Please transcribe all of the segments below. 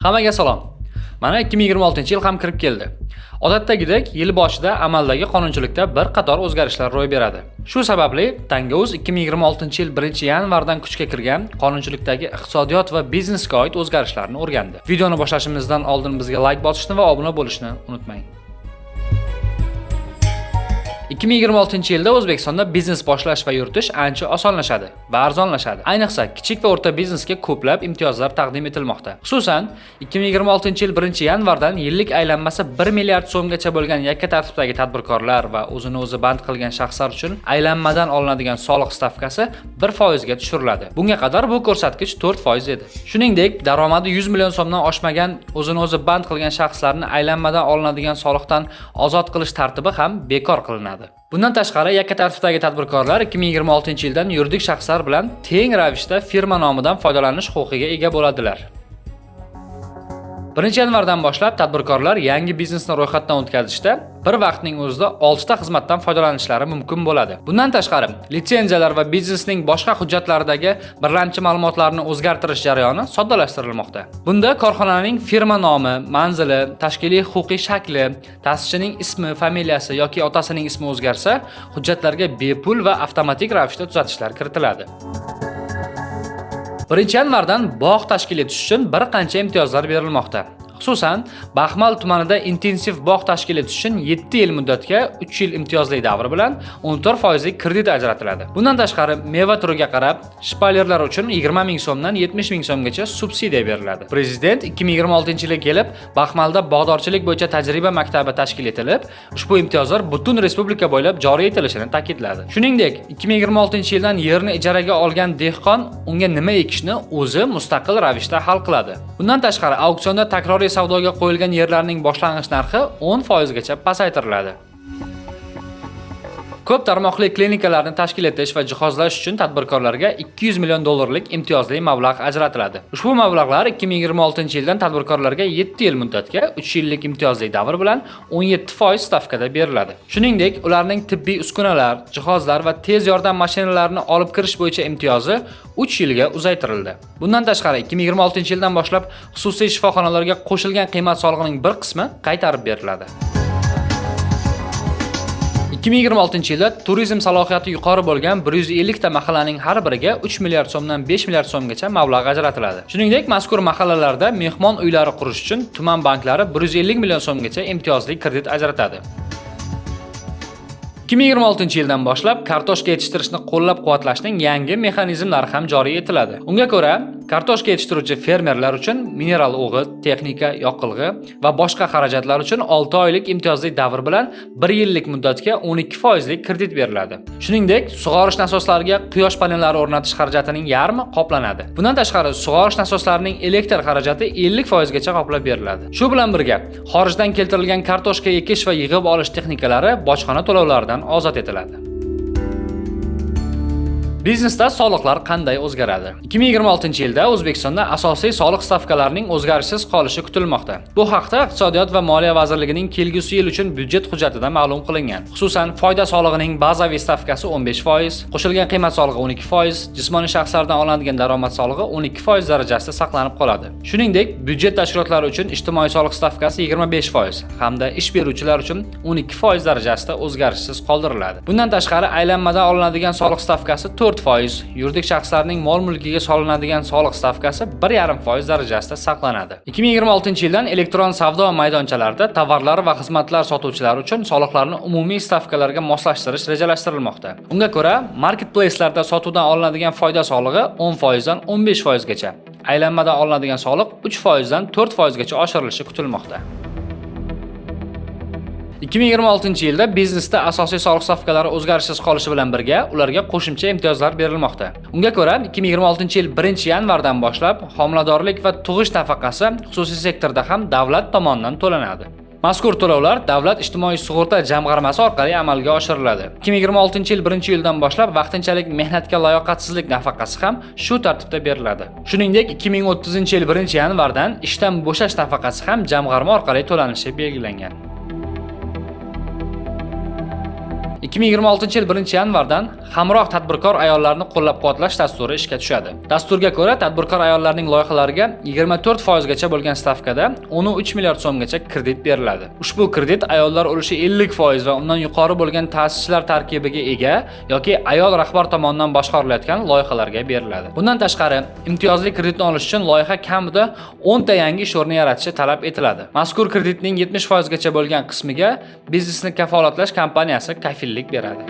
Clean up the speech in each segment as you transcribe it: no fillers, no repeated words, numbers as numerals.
Hammaga salom. Mana 2026-yil ham kirib keldi. Odatdagidek, yil boshida amaldagi qonunchilikda bir qator o'zgarishlar ro'y beradi. Shu sababli Tangauz 2026-yil 1-yanvardan kuchga kirgan qonunchilikdagi iqtisodiyot va biznesga oid o'zgarishlarni o'rgandi. Videoni boshlashimizdan oldin bizga like bosishni va obuna bo'lishni unutmang. 2026-yilda O'zbekistonda biznes boshlash va yuritish ancha osonlashadi va arzonlashadi. Ayniqsa, kichik va o'rta biznesga ko'plab imtiyozlar taqdim etilmoqda. Xususan, 2026-yil 1-yanvardan yillik aylanmasi 1 milliard so'mgacha bo'lgan yakka tartibdagi tadbirkorlar va o'zini o'zi band qilgan shaxslar uchun aylanmadan olinadigan soliq stavkasi 1% ga tushiriladi. Bunga qadar bu ko'rsatkich 4% edi. Shuningdek, daromadi 100 million so'mdan oshmagan o'zini o'zi band qilgan shaxslarni aylanmadan olinadigan soliqdan ozod qilish tartibi ham bekor qilinadi. Bundan tashqari, yakka tartibdagi tadbirkorlar 2026-yildan yuridik shaxslar bilan teng ravishda firma nomidan foydalanish huquqiga ega bo'ladilar. 1-yanvardan boshlab tadbirkorlar yangi biznesni ro'yxatdan o'tkazishda bir vaqtning o'zida 6 ta xizmatdan foydalanishlari mumkin bo'ladi. Bundan tashqari, litsenziyalar va biznesning boshqa hujjatlaridagi birlamchi ma'lumotlarni o'zgartirish jarayoni soddalashtirilmoqda. Bunda korxonaning firma nomi, manzili, tashkiliy huquqiy shakli, ta'sischining ismi, familiyasi yoki otasining ismi o'zgarsa, hujjatlarga bepul va avtomatik ravishda tuzatishlar kiritiladi. 1-yanvardan bog' tashkil etish uchun bir qancha imtiyozlar berilmoqda. Xususan, Baxmal tumanida intensiv bog' tashkil etish uchun 7 yil muddatga 3 yil imtiyozli davr bilan 14% lik kredit ajratiladi. Bundan tashqari, meva turiga qarab, shpalerlar uchun 20 ming so'mdan 70 ming so'mgacha subsidiya beriladi. Prezident 2026-yilga kelib, Baxmalda bog'dorchilik bo'yicha tajriba maktabi tashkil etilib, ushbu imtiyozlar butun respublika bo'ylab joriy etilishini ta'kidladi. Shuningdek, 2026-yildan yerni ijaraga olgan dehqon unga nima ekishni o'zi mustaqil ravishda hal qiladi. Bundan tashqari, auksionda takroriy savdoga qo'yilgan yerlarning boshlang'ich narxi 10% gacha pasaytiriladi. Ko'p tarmoqli klinikalarni tashkil etish va jihozlash uchun tadbirkorlarga 200 million dollarlik imtiyozli mablag' ajratiladi. Ushbu mablag'lar 2026-yildan tadbirkorlarga 7 yil muddatga 3 yillik imtiyozli davr bilan 17% stavkada beriladi. Shuningdek, ularning tibbiy uskunalar, jihozlar va tez yordam mashinalarini olib kirish bo'yicha imtiyozi 3 yilga uzaytirildi. Bundan tashqari, 2026-yildan boshlab xususiy shifoxonalarga qo'shilgan qiymat solig'ining bir qismi qaytarib beriladi. 2026-yilda turizm salohiyati yuqori bo'lgan 150 ta mahallaning har biriga 3 milliard so'mdan 5 milliard so'mgacha mablag' ajratiladi. Shuningdek, mazkur mahallalarda mehmon uylari qurish uchun tuman banklari 150 million so'mgacha imtiyozli kredit ajratadi. 2026-yildan boshlab kartoshka yetishtirishni qo'llab-quvvatlashning yangi mexanizmlari ham joriy etiladi. Unga ko'ra, kartoshka yetishtiruvchi fermerlar uchun mineral o'g'it, texnika, yoqilg'i va boshqa xarajatlar uchun 6 oylik imtiyozli davr bilan 1 yillik muddatga 12% lik kredit beriladi. Shuningdek, sug'orish nasoslariga quyosh panellari o'rnatish xarajatining yarmi qoplanadi. Bundan tashqari, sug'orish nasoslarining elektr xarajati 50% gacha qoplab beriladi. Shu bilan birga, xorijdan keltirilgan kartoshka ekish va yig'ib olish texnikalari bojxona to'lovlaridan ozod etiladi. Biznesda soliqlar qanday o'zgaradi? 2026-yilda O'zbekistonda asosiy soliq stavkalarining o'zgarishsiz qolishi kutilmoqda. Bu haqda Iqtisodiyot va Moliya vazirligining kelgusi yil uchun byudjet hujjatida ma'lum qilingan. Xususan, foyda solig'ining bazaviy stavkasi 15%, qo'shilgan qiymat solig'i 12%, jismoniy shaxslardan olinadigan daromad solig'i 12% darajasida saqlanib qoladi. Shuningdek, byudjet tashkilotlari uchun ijtimoiy soliq stavkasi 25% hamda ish beruvchilar uchun 12% darajasida o'zgarishsiz qoldiriladi. Bundan tashqari, aylanmadan olinadigan soliq stavkasi 4%, yuridik shaxslarning mol-mulkiga solinadigan soliq stavkasi 1,5% darajasida saqlanadi. 2026-yildan elektron savdo maydonchalarida tovarlar va xizmatlar sotuvchilari uchun soliqlarni umumiy stavkalarga moslashtirish rejalashtirilmoqda. Unga ko'ra, marketplace'larda sotuvdan olinadigan foyda solig'i 10% dan 15% gacha, aylanmadan olinadigan soliq 3% dan 4% gacha oshirilishi kutilmoqda. 2026-yilda biznesda asosiy soliq stavkalari o'zgarishsiz qolishi bilan birga ularga qo'shimcha imtiyozlar berilmoqda. Unga ko'ra, 2026-yil 1-yanvardan boshlab homiladorlik va tug'ish nafaqasi xususiy sektorda ham davlat tomonidan to'lanadi. Mazkur to'lovlar Davlat ijtimoiy sug'urta jamg'armasi orqali amalga oshiriladi. 2026-yil 1-yildan boshlab vaqtinchalik mehnatga layoqatsizlik nafaqasi ham shu tartibda beriladi. Shuningdek, 2030-yil 1-yanvardan ishdan bo'shash nafaqasi ham jamg'arma orqali to'lanishi belgilangan. 2026-yil 1-yanvardan Hamroh tadbirkor ayollarni qo'llab-quvvatlash dasturi ishga tushadi. Dasturga ko'ra, tadbirkor ayollarning loyihalariga 24% gacha bo'lgan stavkada 13 milliard so'mgacha kredit beriladi. Ushbu kredit ayollar ulushi 50% va undan yuqori bo'lgan ta'sischilar tarkibiga ega yoki ayol rahbar tomonidan boshqarilayotgan loyihalarga beriladi. Bundan tashqari, imtiyozli kreditni olish uchun loyiha kamida 10 ta yangi ish o'rni yaratishi talab etiladi. Mazkur kreditning 70% gacha bo'lgan qismiga biznesni kafolatlash kompaniyasi kafillik beradi.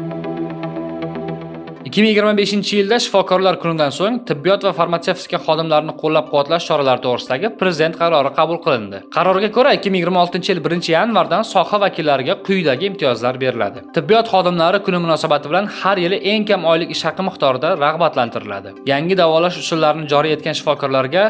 2025-yilda shifokorlar kunidan so'ng tibbiyot va farmatsevtika xodimlarini qo'llab-quvvatlash choralari to'g'risidagi prezident qarori qabul qilindi. Qarorga ko'ra 2026-yil 1-yanvardan soha vakillariga quyidagi imtiyozlar beriladi. Tibbiyot xodimlari kuni munosabati bilan har yili eng kam oylik ish haqi miqdorida rag'batlantiriladi. Yangi davolash usullarini joriy etgan shifokorlarga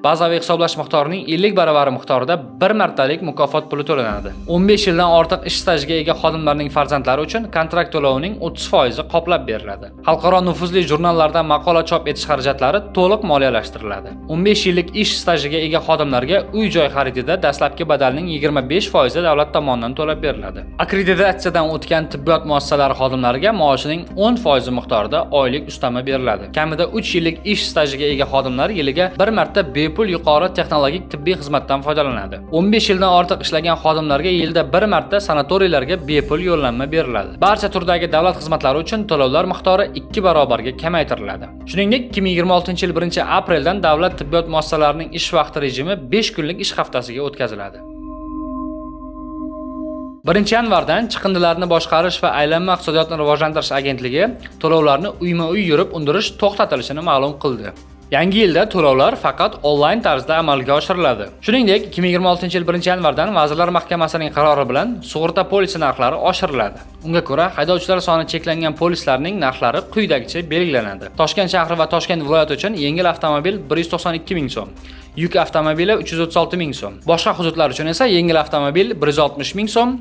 bazaviy hisoblash miqdorining 50 baravari miqdorida bir martalik mukofot puli to'lanadi. 15 yildan ortiq ish stajiga ega xodimlarning farzandlari uchun kontrakt to'lovining 30% qoplab beriladi. Xalqaro nufuzli jurnallarda maqola chop etish xarajatlari to'liq moliyalashtiriladi. 15 yillik ish stajiga ega xodimlarga uy-joy xaridida dastlabki badalning 25% davlat tomonidan to'lab beriladi. Akkreditatsiyadan o'tgan tibbiyot muassasalari xodimlariga maoshining 10% miqdorida oylik ustama beriladi. Kamida 3 yillik ish stajiga ega xodimlar yiliga bir marta bepul yuqori texnologik tibbiy xizmatdan foydalanadi. 15 yildan ortiq ishlagan xodimlarga yilda bir marta sanatoriylarga bepul yo'llanma beriladi. Barcha turdagi davlat xizmatlari uchun to'lovlar miqdori 2 barobarga kamaytiriladi. Shuningdek, 2026-yil 1-apreldan davlat tibbiyot muassasalarining ish vaqti rejimi 5 kunlik ish haftasiga o'tkaziladi. 1-yanvardan chiqindilarni boshqarish va aylanma iqtisodiyotni rivojlantirish agentligi to'lovlarni uyma-uy yurib undirish to'xtatilishini ma'lum qildi. Yangi yilda to'lovlar faqat onlayn tarzda amalga oshiriladi. Shuningdek, 2026-yil 1-yanvardan Vazirlar Mahkamasining qarori bilan sug'urta polisi narxlari oshiriladi. Unga ko'ra, haydovchilar soni cheklangan polislarning narxlari quyidagicha belgilanadi. Toshkent shahri va Toshkent viloyati uchun yengil avtomobil 192 ming so'm, yuk avtomobili 336 ming so'm. Boshqa hududlar uchun esa yengil avtomobil 160 ming so'm,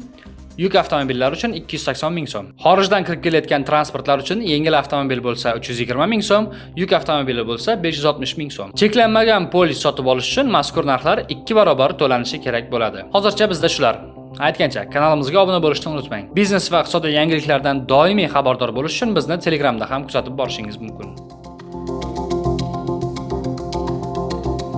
yuk avtomobillari uchun 280 ming so'm. Xorijdan kirib kelayotgan transportlar uchun yengil avtomobil bo'lsa 320 ming so'm, yuk avtomobili bo'lsa 560 ming so'm. Cheklanmagan polis sotib olish uchun mazkur narxlar 2 barobar to'lanishi kerak bo'ladi. Hozircha bizda shular. Aytgancha, kanalimizga obuna bo'lishni unutmang. Biznes va iqtisodiy yangiliklardan doimiy xabardor bo'lish uchun bizni Telegramda ham kuzatib borishingiz mumkin.